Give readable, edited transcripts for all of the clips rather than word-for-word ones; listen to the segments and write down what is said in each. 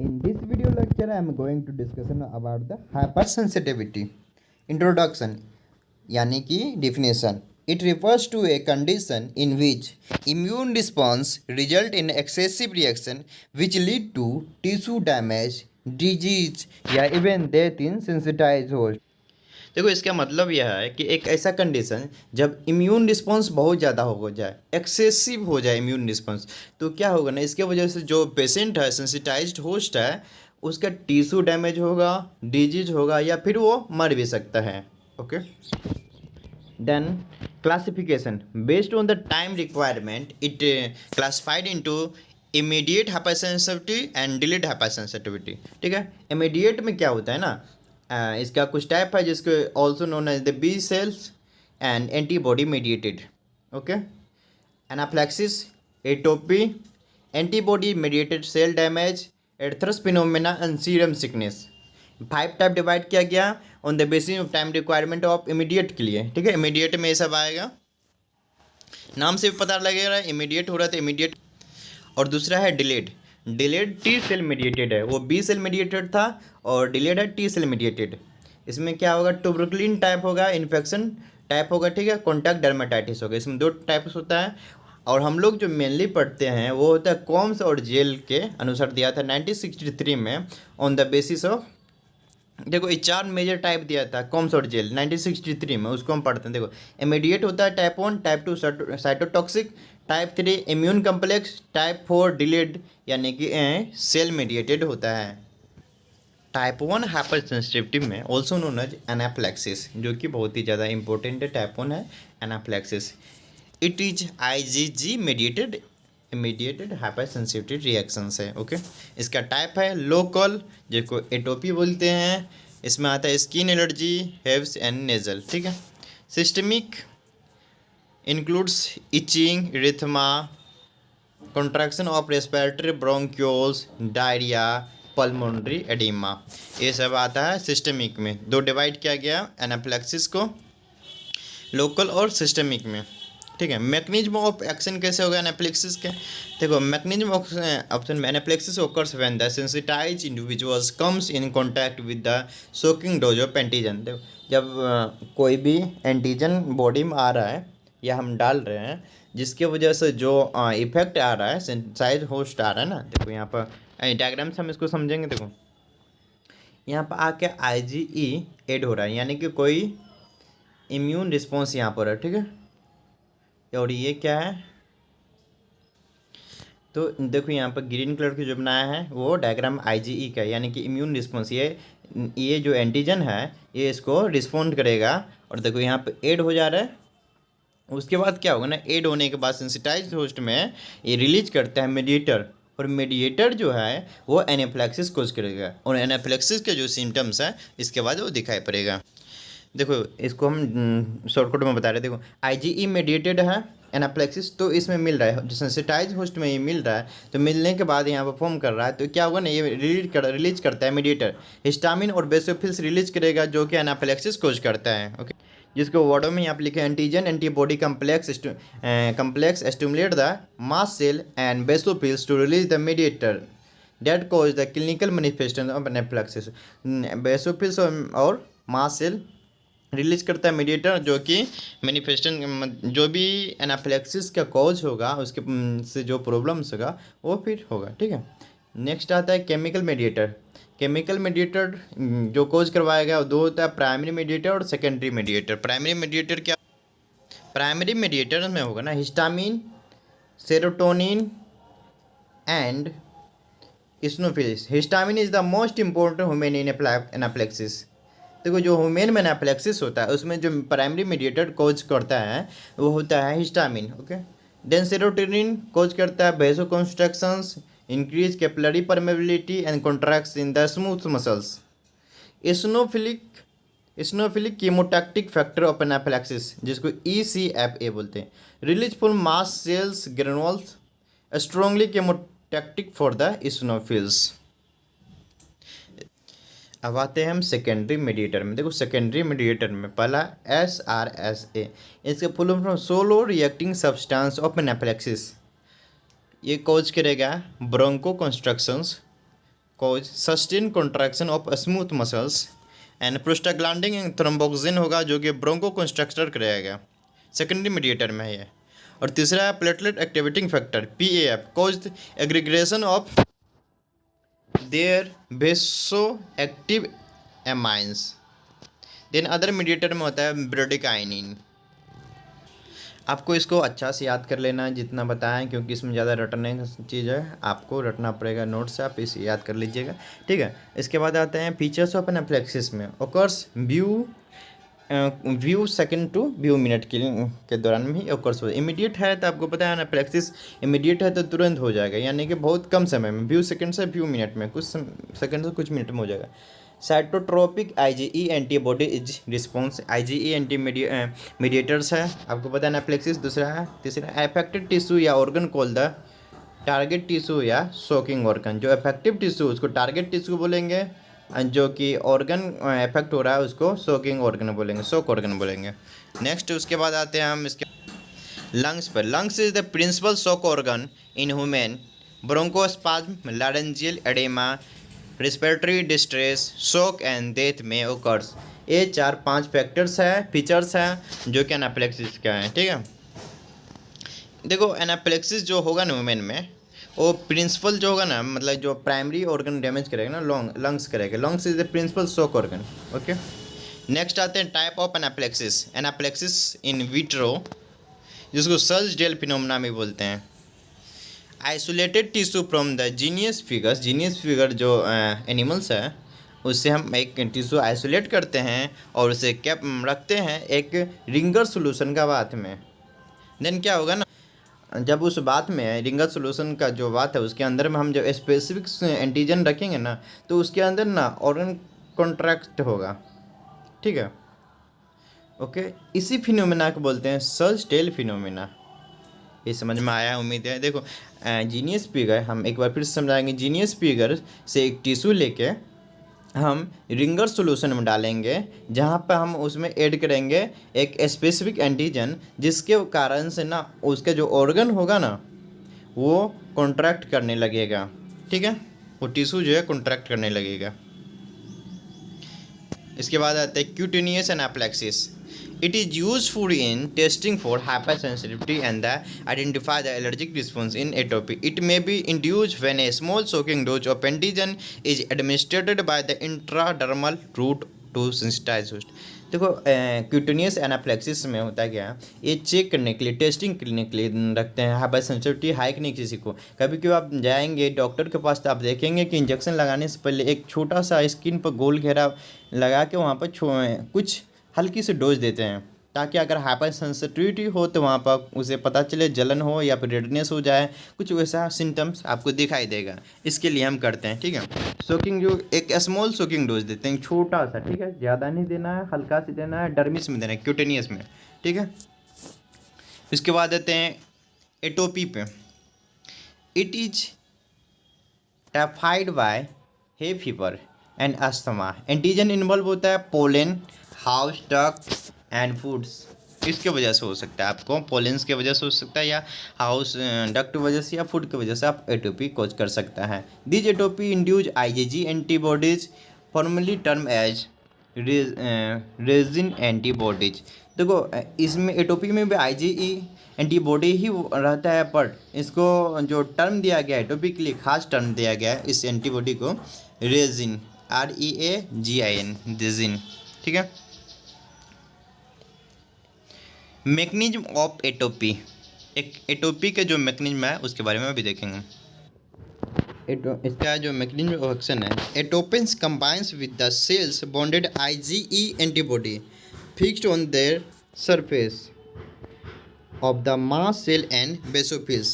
In this video lecture, I am going to discussion about the hypersensitivity. Introduction, यानी कि definition. It refers to a condition in which immune response result in excessive reaction which lead to tissue damage, disease या even death in sensitized host. देखो इसका मतलब यह है कि एक ऐसा कंडीशन जब इम्यून रिस्पॉन्स बहुत ज़्यादा हो जाए, एक्सेसिव हो जाए इम्यून रिस्पॉन्स, तो क्या होगा ना, इसके वजह से जो पेशेंट है, सेंसिटाइज्ड होस्ट है, उसका टिश्यू डैमेज होगा, डिजीज होगा या फिर वो मर भी सकता है. Okay. Then classification based on the time requirement it classified into immediate hypersensitivity and delayed hypersensitivity. ठीक है, इमीडिएट में क्या होता है ना, इसका कुछ टाइप है जिसको also known as the B cells and antibody mediated. Okay. Anaphylaxis, atopy, antibody mediated cell damage, Arthus phenomena and serum sickness. 5 type divide किया गया on the basis of time requirement of immediate के लिए. ठीक है, immediate में ये सब आएगा, नाम से भी पता लगेगा इमीडिएट हो रहा था इमीडिएट. और दूसरा है delayed. Delayed T cell mediated है, वो बी सेल मेडिएटेड था, और डिलेड है टी सेल मेडिएटेड. इसमें क्या होगा, ट्यूबरकुलिन टाइप होगा, इन्फेक्शन टाइप होगा. ठीक है, कॉन्टैक्ट डर्मेटाइटिस होगा. इसमें 2 टाइप्स होता है, और हम लोग जो मेनली पढ़ते हैं वो होता है कॉम्स और जेल के अनुसार दिया था 1963 में ऑन द बेसिस ऑफ. देखो ये 4 मेजर टाइप दिया था कॉम्स और जेल 1963 में, उसको हम पढ़ते हैं. देखो इमीडिएट होता है type 1, type 2 cytotoxic, type 3 immune complex, type 4 delayed यानी कि सेल मेडिएटेड होता है. टाइप 1 हाइपर सेंसिटिविटी में ऑल्सो नोन एज एनाफ्लैक्सिस, जो कि बहुत ही ज़्यादा इंपॉर्टेंट है. टाइप 1 है anaphylaxis. It is IgG mediated hypersensitivity reactions है. ओके. इसका टाइप है लोकल, जिसको एटोपी बोलते हैं. इसमें आता है skin allergy, hives and nasal. ठीक है. Systemic includes itching, erythema, contraction of respiratory bronchioles, diarrhoea, pulmonary oedema. ये सब आता है सिस्टमिक में. 2 डिवाइड किया गया एनाफ्लैक्सिस को, लोकल और सिस्टमिक में. ठीक है. मैकेनिज्म ऑफ एक्शन कैसे होगा एनाफ्लैक्सिस के. देखो मैकेनिज्म ऑफ ऑप्शन में anaphylaxis occurs when the sensitised individuals comes in contact with the soaking dose of antigen. देखो जब कोई भी एंटीजन बॉडी में आ रहा है या हम डाल रहे हैं, जिसके वजह से जो इफेक्ट आ रहा है, सेंसिटाइज्ड होस्ट आ रहा है ना. देखो यहाँ पर डायग्राम से हम इसको समझेंगे. देखो यहाँ पर आके IgE ऐड हो रहा है, यानी कि कोई इम्यून रिस्पॉन्स यहाँ पर है. ठीक है. और ये क्या है, तो देखो यहाँ पर ग्रीन कलर की जो बनाया है वो डायग्राम IgE का है, यानी कि इम्यून रिस्पॉन्स. ये जो एंटीजन है ये इसको रिस्पॉन्ड करेगा. और देखो यहाँ पे ऐड हो जा रहा है. उसके बाद क्या होगा ना, ऐड होने के बाद सेंसिटाइज्ड होस्ट में ये रिलीज करता है मेडिएटर, और मेडिएटर जो है वो एनाफ्लैक्सिस कोज करेगा, और एनाफ्लैक्सिस के जो सिम्टम्स है इसके बाद वो दिखाई पड़ेगा. देखो इसको हम शॉर्टकट में बता रहे हैं. देखो IgE मेडिएटेड है एनाफ्लैक्सिस, तो इसमें मिल रहा है, जो सेंसिटाइज होस्ट में ये मिल रहा है, तो मिलने के बाद यहाँ पर फॉर्म कर रहा है, तो क्या होगा ना, ये रिलीज करता है मेडिएटर, हिस्टामिन और बेसोफिल्स रिलीज करेगा, जो कि एनाफ्लैक्सिस कोज करता है. ओके. जिसको वर्डों में यहाँ पर लिखे antigen antibody complex stimulate the mast cell and basophils to release the mediator that cause the clinical manifestation of anaphylaxis. Basophils और मास्ट सेल रिलीज करता है मेडिएटर, जो कि मैनिफेस्टेशन जो भी एनाफ्लैक्सिस का कॉज होगा उसके से जो प्रॉब्लम्स होगा वो फिर होगा. ठीक है. नेक्स्ट आता है केमिकल मेडिएटर. केमिकल मेडिएटर जो कॉज करवाएगा वो 2 होता है, प्राइमरी मेडिएटर और सेकेंडरी मेडिएटर. प्राइमरी मेडिएटर क्या, प्राइमरी मेडिएटर में होगा ना histamine, serotonin and eosinophils. Histamine is the most important human in anaphylaxis. देखो जो ह्यूमन में एनाफ्लैक्सिस होता है उसमें जो प्राइमरी मेडिएटर कॉज करता है वो होता है histamine. Okay. Then serotonin cause करता है vasoconstrictions, increase capillary permeability and contracts in the smooth muscles. Eosinophilic chemotactic factor of anaphylaxis, जिसको ECFA बोलते हैं, release from mast cells granules, strongly chemotactic for the eosinophils. अब आते हैं हम secondary mediator में. देखो सेकेंडरी मेडिएटर में पहला SRSA, इसके full form slow reacting substance of anaphylaxis. ये कॉज करेगा bronchoconstrictions, cause sustain contraction of smooth muscles and prostaglandin and thromboxane होगा जो कि ब्रोंको कंस्ट्रक्टर करेगा, सेकेंडरी मीडिएटर में है ये। और तीसरा है platelet activating factor PAF cause aggregation of their vasoactive amines. Then other mediator में होता है ब्रोडिकाइनिन। आपको इसको अच्छा से याद कर लेना है जितना बताएं, क्योंकि इसमें ज़्यादा रटने की चीज़ है, आपको रटना पड़ेगा नोट से, आप इसे याद कर लीजिएगा, ठीक है। इसके बाद आते हैं फीचर्स ऑफ एनाप्लेक्सिस में occurs few second to few minute के दौरान में ही ओकर्स हो। इमीडिएट है तो आपको पता है एनाप्लेक्सिस इमीडिएट है तो तुरंत हो जाएगा, यानी कि बहुत कम समय में, व्यू सेकंड से व्यू मिनट में, कुछ सेकंड से कुछ मिनट में हो जाएगा। साइटोट्रोपिक IgE antibody is response, IgE anti mediators है, आपको पता है एनाप्लेक्सिस। दूसरा है, तीसरा अफेक्टेड टिश्यू या organ call the target tissue या सोकिंग ऑर्गन। जो अफेक्टिव टिश्यू उसको टारगेट टिश्यू बोलेंगे, जो कि ऑर्गन इफेक्ट हो रहा है उसको सोकिंग ऑर्गन बोलेंगे, सोक ऑर्गन बोलेंगे। नेक्स्ट उसके बाद आते हैं हम इसके लंग्स पर। Lungs is the principal shock organ in human. Bronchospasm, laryngeal oedema, respiratory distress, shock and death में ओकर्स। ये 4-5 फैक्टर्स है, फीचर्स हैं जो कि एनाप्लेक्सिस का है, ठीक है। देखो एनाप्लेक्सिस जो होगा ना वुमेन में, वो प्रिंसिपल जो होगा ना, मतलब जो प्राइमरी ऑर्गन डैमेज करेगा ना, लंग्स करेगा। लंग्स इज द प्रिंसिपल शोक ऑर्गन, ओके। नेक्स्ट आते हैं टाइप ऑफ एनाप्लेक्सिस। एनाप्लेक्सिस इन विट्रो, जिसको सर्ज डेल फिनोमेना भी बोलते हैं। Isolated tissue from the genius figures. Genius figure जो एनिमल्स है उससे हम एक टिश्यू आइसोलेट करते हैं और उसे कैप रखते हैं एक रिंगर सोल्यूशन का बात में। देन क्या होगा ना, जब उस बात में रिंगर सोल्यूशन का जो बात है उसके अंदर में हम जब स्पेसिफिक एंटीजन रखेंगे ना, तो उसके अंदर ना ऑर्गन कॉन्ट्रैक्ट होगा, ठीक है, ओके। इसी फिनोमेना को बोलते हैं सर्ज टेल फिनोमेना। ये समझ में आया उम्मीद है। देखो जीनियस फिगर हम एक बार फिर समझाएंगे। जीनियस फिगर से एक टिश्यू लेके हम रिंगर सॉल्यूशन में डालेंगे, जहाँ पर हम उसमें ऐड करेंगे एक स्पेसिफिक एंटीजन, जिसके कारण से ना उसका जो ऑर्गन होगा ना वो कॉन्ट्रैक्ट करने लगेगा, ठीक है। वो टिश्यू जो है कॉन्ट्रैक्ट करने लगेगा। इसके बाद आते हैं cutaneous एनाप्लेक्सिस। It is useful in testing for hypersensitivity and identify the allergic response in atopy. It may be induced when a small soaking dose of antigen is administered by the intradermal route to sensitize host. देखो cutaneous एनाप्लेक्सिस में होता है क्या, ये check करने के लिए, testing करने के लिए रखते हैं हाइपर सेंसिटिविटी हाई नहीं किसी को। कभी कभी आप जाएंगे डॉक्टर के पास तो आप देखेंगे कि इंजेक्शन लगाने से पहले एक छोटा सा स्किन पर गोल घेरा लगा के वहाँ पर कुछ हल्की सी डोज देते हैं, ताकि अगर हाइपर सेंसिटिविटी हो तो वहाँ पर उसे पता चले, जलन हो या फिर रेडनेस हो जाए, कुछ वैसा सिम्टम्स आपको दिखाई देगा। इसके लिए हम करते हैं, ठीक है। सोकिंग जो एक स्मॉल सोकिंग डोज देते हैं, छोटा सा, ठीक है, ज़्यादा नहीं देना है, हल्का सी देना है, डर्मिस में देना है, क्यूटेनियस में, ठीक है। इसके बाद देते हैं एटोपी पे। It is typified by hay fever and asthma. Antigen involve होता है pollen, house dust and foods. इसके वजह से हो सकता है, आपको पोलेंस के वजह से हो सकता है, या हाउस डक्ट की वजह से, या फूड की वजह से आप एटोपी कोज कर सकता है। This atopy induces IgG antibodies formerly termed as reagin antibodies. देखो इसमें एटोपी में भी IgE एंटीबॉडी ही रहता है, बट इसको जो टर्म दिया गया है एटोपी के लिए, खास टर्म दिया गया है इस एंटीबॉडी को, रेजिन, REAGIN, रेजिन, ठीक है। Mechanism of atopy. एक एटोपी के जो मैकेनिज्म है उसके बारे में अभी देखेंगे। इसका जो मैकेनिज्म ऑफ एक्शन है, atopens combines with the cells bonded IgE antibody fixed on their surface of the mast cell and basophils.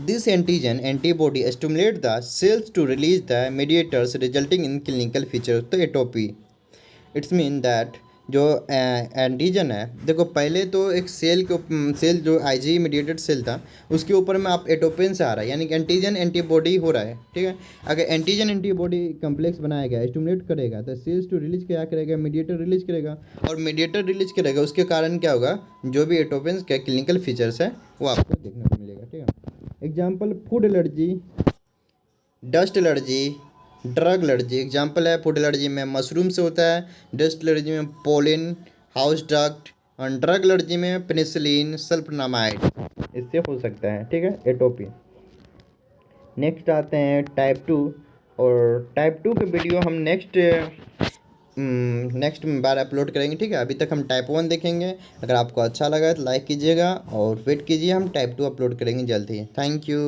This antigen antibody stimulate the cells to release the mediators resulting in clinical features तो atopy. It's mean that जो antigen है, देखो पहले तो एक cell जो IgE mediated cell था उसके ऊपर में आप एटोपेन से आ रहा है, यानी कि एंटीजन एंटीबॉडी हो रहा है, ठीक है। अगर एंटीजन एंटीबॉडी कम्प्लेक्स बनाया गया, स्टिमुलेट करेगा तो सेल्स टू रिलीज क्या करेगा, मीडिएटर रिलीज करेगा, और मीडिएटर रिलीज करेगा उसके कारण क्या होगा, जो भी एटोपेन के क्लिनिकल फीचर्स है वो आपको देखने को मिलेगा, ठीक है। Example food allergy, dust allergy, drug allergy. Example है फूड एलर्जी में मशरूम से होता है, डस्ट एलर्जी में पोलिन, हाउस डस्ट, और ड्रग एलर्जी में पेनिसिलिन, सल्फनामाइड, इससे हो सकता है। ठीक है, एटोपी। नेक्स्ट आते हैं टाइप 2, और टाइप 2 के वीडियो हम नेक्स्ट बार अपलोड करेंगे। ठीक है, अभी तक हम टाइप 1 देखेंगे। अगर आपको अच्छा लगा तो लाइक कीजिएगा और वेट कीजिए, हम टाइप 2 अपलोड करेंगे जल्द ही। Thank you.